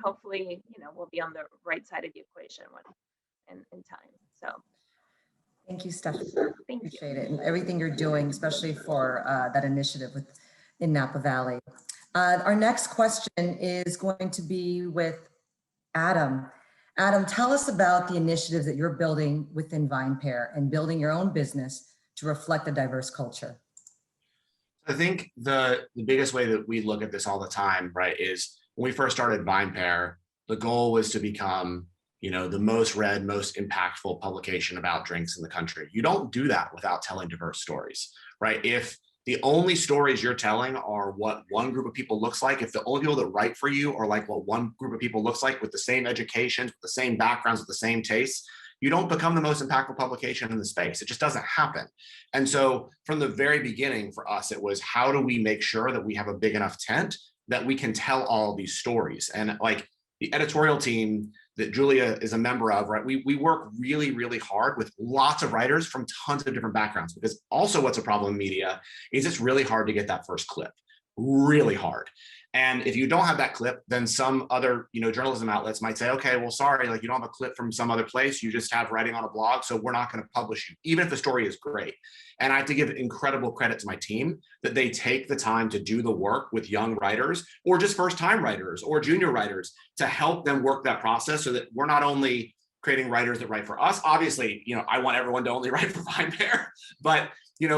hopefully, we'll be on the right side of the equation in time. So. Thank you, Stephanie. Thank you. Appreciate it. And everything you're doing, especially for that initiative in Napa Valley. Our next question is going to be with Adam. Adam, tell us about the initiatives that you're building within VinePair and building your own business to reflect a diverse culture. I think the biggest way that we look at this all the time, right, is when we first started VinePair, the goal was to become the most read, most impactful publication about drinks in the country. You don't do that without telling diverse stories, right? If the only stories you're telling are what one group of people looks like, if the only people that write for you are like what one group of people looks like with the same educations, with the same backgrounds, with the same tastes, you don't become the most impactful publication in the space. It just doesn't happen. And so from the very beginning for us, it was how do we make sure that we have a big enough tent that we can tell all these stories? And like the editorial team that Julia is a member of, right? We work really, really hard with lots of writers from tons of different backgrounds, because also what's a problem in media is it's really hard to get that first clip, really hard. And if you don't have that clip, then some other, journalism outlets might say, okay, well, sorry, like you don't have a clip from some other place, you just have writing on a blog, so we're not going to publish you, even if the story is great. And I have to give incredible credit to my team that they take the time to do the work with young writers or just first-time writers or junior writers to help them work that process so that we're not only creating writers that write for us. Obviously, I want everyone to only write for VinePair, but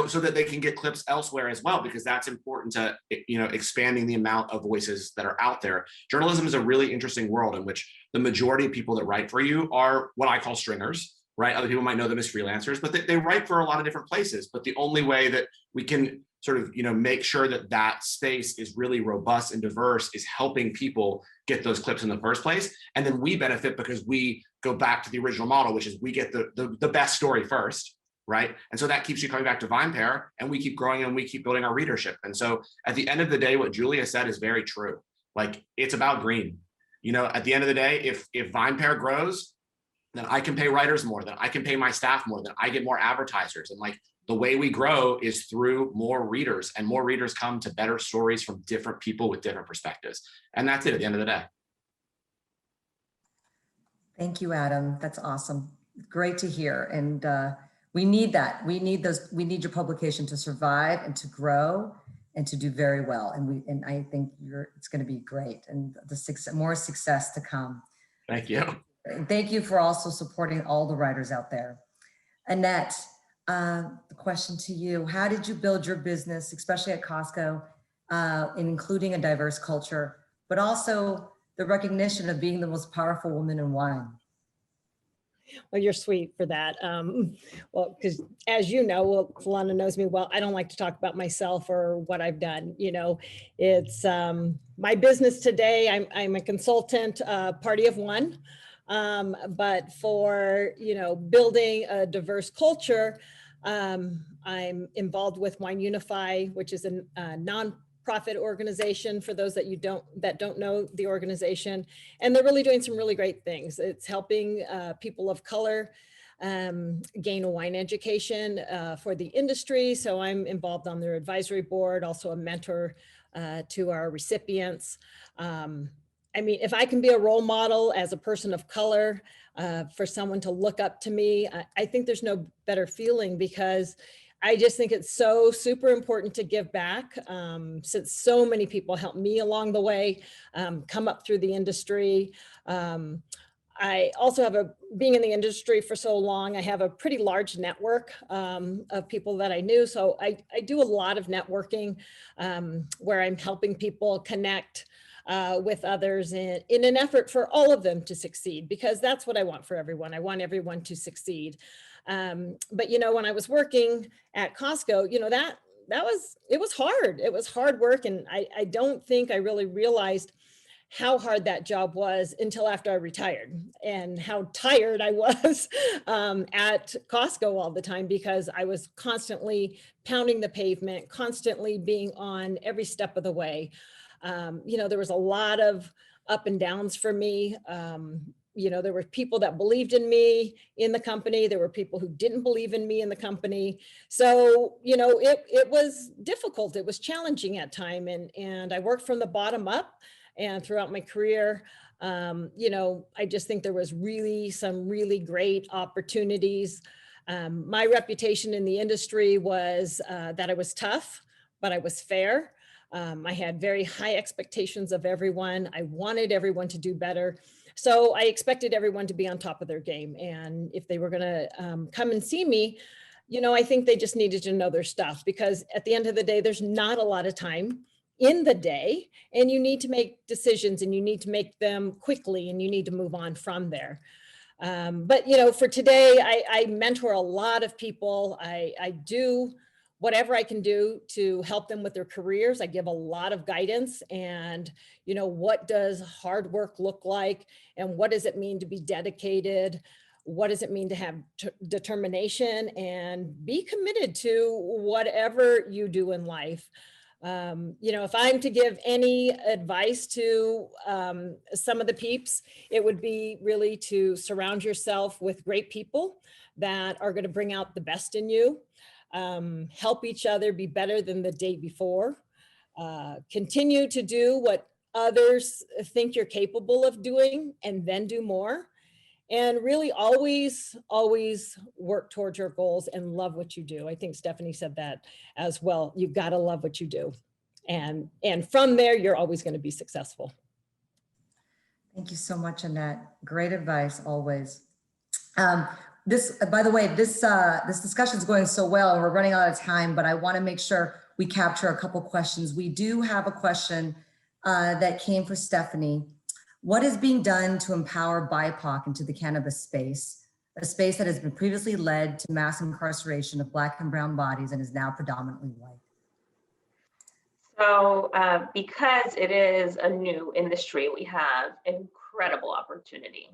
so that they can get clips elsewhere as well, because that's important to, expanding the amount of voices that are out there. Journalism is a really interesting world in which the majority of people that write for you are what I call stringers, right? Other people might know them as freelancers, but they write for a lot of different places. But the only way that we can sort of, make sure that that space is really robust and diverse is helping people get those clips in the first place. And then we benefit because we go back to the original model, which is we get the best story first. Right. And so that keeps you coming back to VinePair, and we keep growing and we keep building our readership. And so at the end of the day, what Julia said is very true. Like, it's about green. At the end of the day, if VinePair grows, then I can pay writers more, then I can pay my staff more, then I get more advertisers. And like the way we grow is through more readers, and more readers come to better stories from different people with different perspectives. And that's it at the end of the day. Thank you, Adam. That's awesome. Great to hear. And we need that. We need your publication to survive and to grow and to do very well. And I think it's going to be great, and more success to come. Thank you. And thank you for also supporting all the writers out there. Annette, the question to you: how did you build your business, especially at Costco, in including a diverse culture, but also the recognition of being the most powerful woman in wine? Well, you're sweet for that. Well, because as you know, well, Philana knows me well, I don't like to talk about myself or what I've done. It's my business today. I'm a consultant, party of one. But for, you know, building a diverse culture, I'm involved with Wine Unify, which is a nonprofit organization for those that don't know the organization. And they're really doing some really great things. It's helping people of color gain a wine education for the industry. So I'm involved on their advisory board, also a mentor to our recipients. I mean, if I can be a role model as a person of color for someone to look up to me, I think there's no better feeling, because I just think it's so super important to give back, since so many people helped me along the way, come up through the industry. I also have being in the industry for so long, I have a pretty large network of people that I knew. So I do a lot of networking where I'm helping people connect with others in an effort for all of them to succeed, because that's what I want for everyone. I want everyone to succeed. But, you know, when I was working at Costco, you know, it was hard. It was hard work. And I don't think I really realized how hard that job was until after I retired, and how tired I was at Costco all the time, because I was constantly pounding the pavement, constantly being on every step of the way. You know, there was a lot of up and downs for me. You know, there were people that believed in me in the company. There were people who didn't believe in me in the company. So, you know, it was difficult. It was challenging at time. And I worked from the bottom up. And throughout my career, you know, I just think there was some really great opportunities. My reputation in the industry was that I was tough, but I was fair. I had very high expectations of everyone. I wanted everyone to do better. So I expected everyone to be on top of their game. And if they were going to come and see me, you know, I think they just needed to know their stuff, because at the end of the day, there's not a lot of time in the day, and you need to make decisions, and you need to make them quickly, and you need to move on from there. But, you know, for today, I mentor a lot of people. I do whatever I can do to help them with their careers. I give a lot of guidance, and, you know, what does hard work look like, and what does it mean to be dedicated? What does it mean to have determination and be committed to whatever you do in life? You know, if I'm to give any advice to some of the peeps, it would be really to surround yourself with great people that are going to bring out the best in you. Help each other be better than the day before. Continue to do what others think you're capable of doing, and then do more. And really always work towards your goals and love what you do. I think Stephanie said that as well. You've got to love what you do. And from there, you're always going to be successful. Thank you so much, Annette. Great advice always. By the way, this discussion is going so well, and we're running out of time, but I want to make sure we capture a couple questions. We do have a question that came for Stephanie. What is being done to empower BIPOC into the cannabis space, a space that has been previously led to mass incarceration of Black and brown bodies and is now predominantly white? So because it is a new industry, we have incredible opportunity.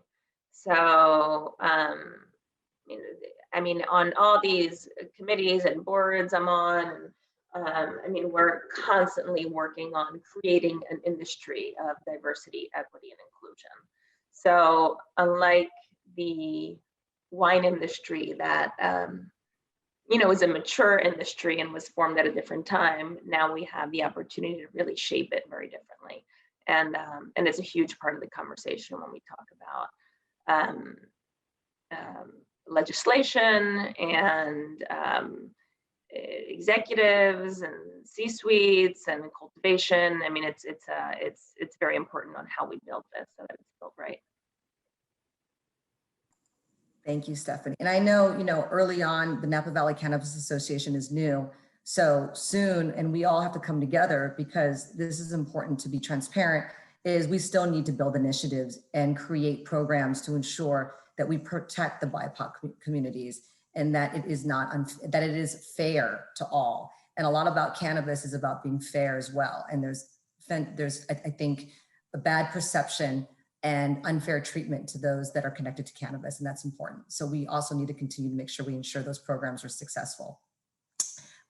So, I mean, on all these committees and boards I'm on, I mean, we're constantly working on creating an industry of diversity, equity, and inclusion. So unlike the wine industry that, you know, is a mature industry and was formed at a different time, now we have the opportunity to really shape it very differently. And it's a huge part of the conversation when we talk about legislation and executives and C-suites and cultivation. I mean, it's very important on how we build this so that it's built right. Thank you, Stephanie. And I know, you know, early on, the Napa Valley Cannabis Association is new. So soon, and we all have to come together, because this is important to be transparent, is we still need to build initiatives and create programs to ensure that we protect the BIPOC communities, and that it is that it is fair to all. And a lot about cannabis is about being fair as well. And there's I think, a bad perception and unfair treatment to those that are connected to cannabis, and that's important. So we also need to continue to make sure we ensure those programs are successful.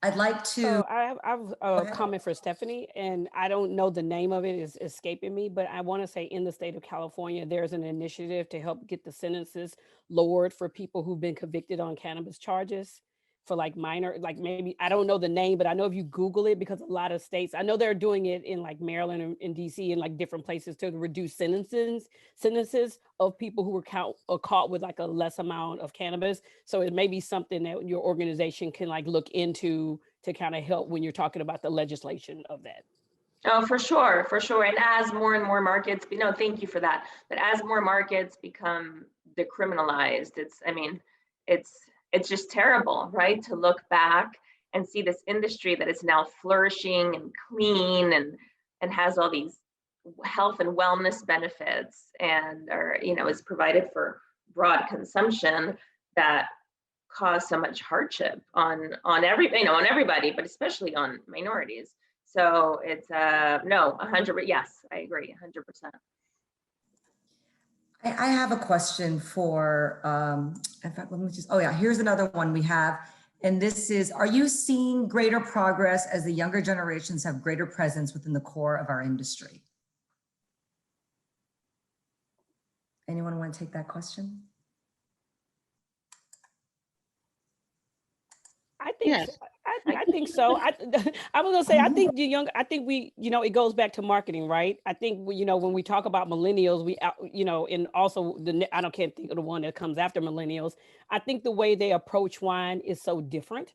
I'd like to. So I have a comment for Stephanie, and I don't know the name of it, is escaping me, but I want to say in the state of California, there's an initiative to help get the sentences lowered for people who've been convicted on cannabis charges for like minor, like maybe, I don't know the name, but I know if you Google it, because a lot of states, I know they're doing it in like Maryland and DC and like different places to reduce sentences of people who were caught with like a less amount of cannabis. So it may be something that your organization can like look into to kind of help when you're talking about the legislation of that. Oh, for sure, for sure. And as more and more markets, no, thank you for that. But as more markets become decriminalized, it's just terrible, right? To look back and see this industry that is now flourishing and clean and has all these health and wellness benefits and is provided for broad consumption that cause so much hardship on everybody, but especially on minorities. So it's no, 100. Yes, I agree, 100%. I have a question for, in fact, let me just, oh yeah, here's another one we have. And this is, are you seeing greater progress as the younger generations have greater presence within the core of our industry? Anyone want to take that question? I think Yes. so. I think so. I was gonna say, I think we, it goes back to marketing, right? I think, when we talk about millennials, and also I can't think of the one that comes after millennials. I think the way they approach wine is so different.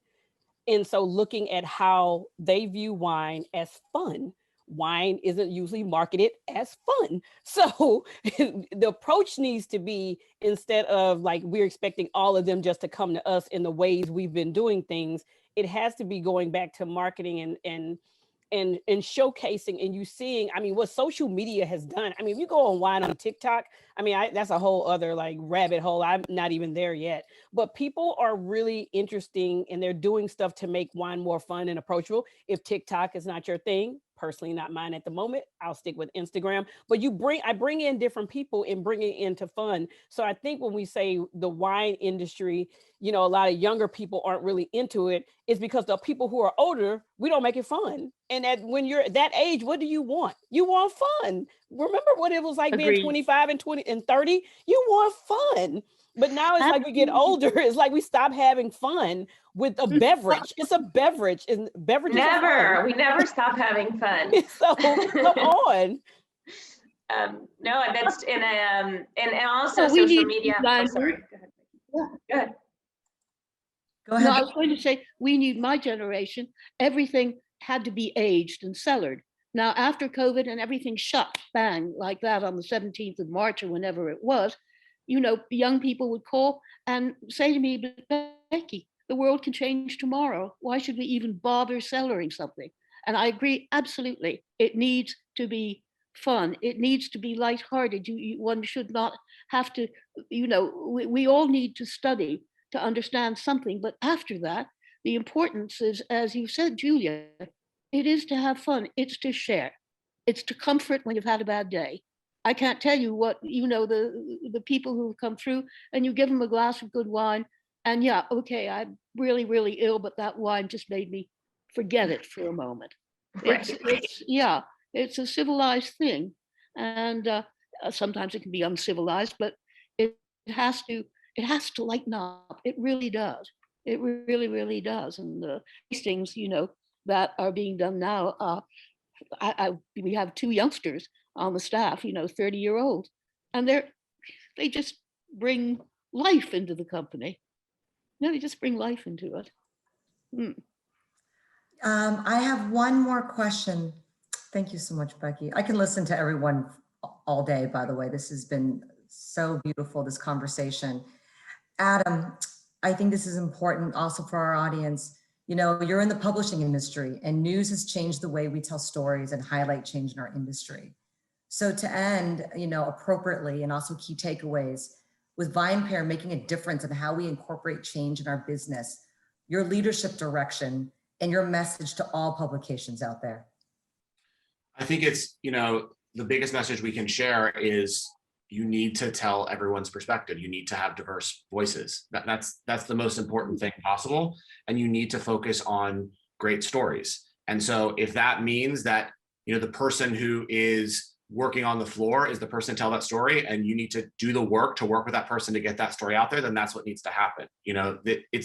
And so looking at how they view wine as fun, wine isn't usually marketed as fun. So the approach needs to be, instead of like, we're expecting all of them just to come to us in the ways we've been doing things, it has to be going back to marketing and showcasing, and you seeing, what social media has done. If you go on wine on TikTok, that's a whole other like rabbit hole. I'm not even there yet, but people are really interesting and they're doing stuff to make wine more fun and approachable. If TikTok is not your thing, personally not mine at the moment, I'll stick with Instagram, but I bring in different people and bring it into fun. So I think when we say the wine industry, a lot of younger people aren't really into it, is because the people who are older, we don't make it fun. And when you're that age, what do you want? You want fun. Remember what it was like Agreed. being 25 and 20 and 30? You want fun. But now it's like we get older, it's like we stop having fun with a beverage. It's a beverage, and beverages We never stop having fun. So come on. No, that's and also So we social need media. design- Oh, sorry. Go ahead. Go ahead. No, I was going to say, we need, my generation, everything had to be aged and cellared. Now, after COVID and everything shut, bang, like that on the 17th of March or whenever it was, young people would call and say to me, "But Becky, the world can change tomorrow. Why should we even bother cellaring something?" And I agree, absolutely. It needs to be fun. It needs to be lighthearted. One should not have to, we all need to study to understand something. But after that, the importance is, as you said, Julia, it is to have fun. It's to share. It's to comfort when you've had a bad day. I can't tell you what, the people who come through, and you give them a glass of good wine, and yeah, okay, I'm really, really ill, but that wine just made me forget it for a moment. Right. It's a civilized thing. And sometimes it can be uncivilized, but it has to lighten up. It really does. It really, really does. And these things, that are being done now, we have two youngsters on the staff, 30-year-olds, and they just bring life into the company. They just bring life into it. I have one more question. Thank you so much, Becky. I can listen to everyone all day, by the way. This has been so beautiful, this conversation. Adam, I think this is important also for our audience. You're in the publishing industry, and news has changed the way we tell stories and highlight change in our industry. So to end, appropriately, and also key takeaways, with VinePair making a difference in how we incorporate change in our business, your leadership direction, and your message to all publications out there. I think it's, the biggest message we can share is you need to tell everyone's perspective. You need to have diverse voices. That's the most important thing possible. And you need to focus on great stories. And so if that means that, you know, the person who is working on the floor is the person to tell that story, and you need to do the work to work with that person to get that story out there, then that's what needs to happen. You know,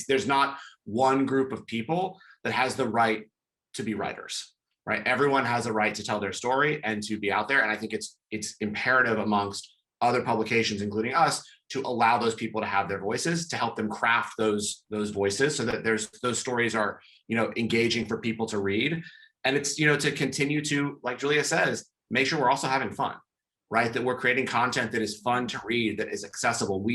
there's not one group of people that has the right to be writers, right? Everyone has a right to tell their story and to be out there. And I think it's imperative amongst other publications, including us, to allow those people to have their voices, to help them craft those voices so that those stories are, you know, engaging for people to read. And it's, you know, to continue to, like Julia says, make sure we're also having fun, right? That we're creating content that is fun to read, that is accessible.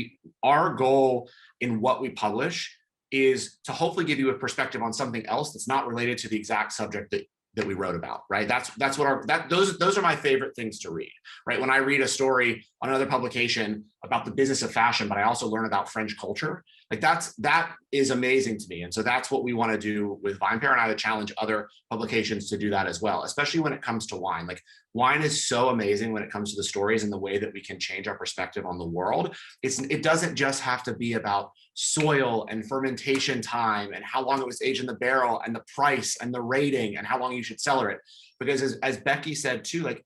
Our goal in what we publish is to hopefully give you a perspective on something else that's not related to the exact subject that we wrote about, right? That's what those are my favorite things to read, right? When I read a story on another publication about the business of fashion, but I also learn about French culture, like that is amazing to me. And so that's what we want to do with VinePair, and I would challenge other publications to do that as well, especially when it comes to wine. Like, wine is so amazing when it comes to the stories and the way that we can change our perspective on the world. It doesn't just have to be about soil and fermentation time and how long it was aged in the barrel and the price and the rating and how long you should cellar it. Because as Becky said too, like,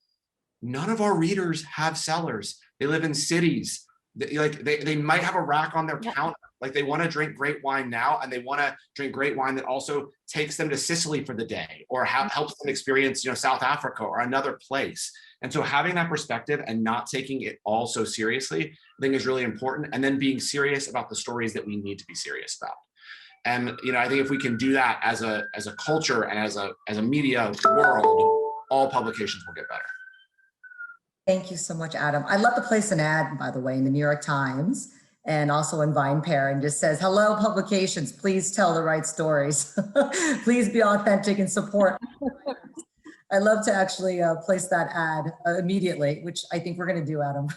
none of our readers have cellars. They live in cities. They might have a rack on their counter. Like, they want to drink great wine now, and they want to drink great wine that also takes them to Sicily for the day, or helps them experience, you know, South Africa or another place. And so having that perspective and not taking it all so seriously, I think is really important. And then being serious about the stories that we need to be serious about. And, you know, I think if we can do that as a culture and as a media world, all publications will get better. Thank you so much, Adam. I'd love to place an ad, by the way, in the New York Times and also in VinePair, and just says, hello, publications, please tell the right stories. Please be authentic and support. I'd love to actually place that ad immediately, which I think we're going to do, Adam.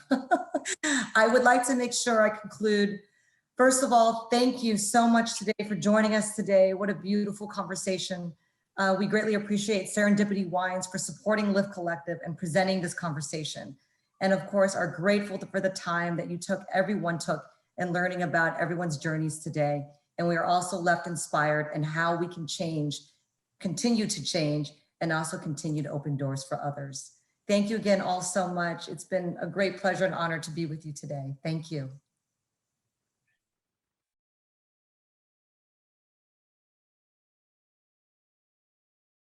I would like to make sure I conclude. First of all, thank you so much today for joining us today. What a beautiful conversation. We greatly appreciate Serendipity Wines for supporting Lift Collective and presenting this conversation. And of course, are grateful for the time that everyone took in learning about everyone's journeys today. And we are also left inspired in how we can continue to change, and also continue to open doors for others. Thank you again all so much. It's been a great pleasure and honor to be with you today. Thank you.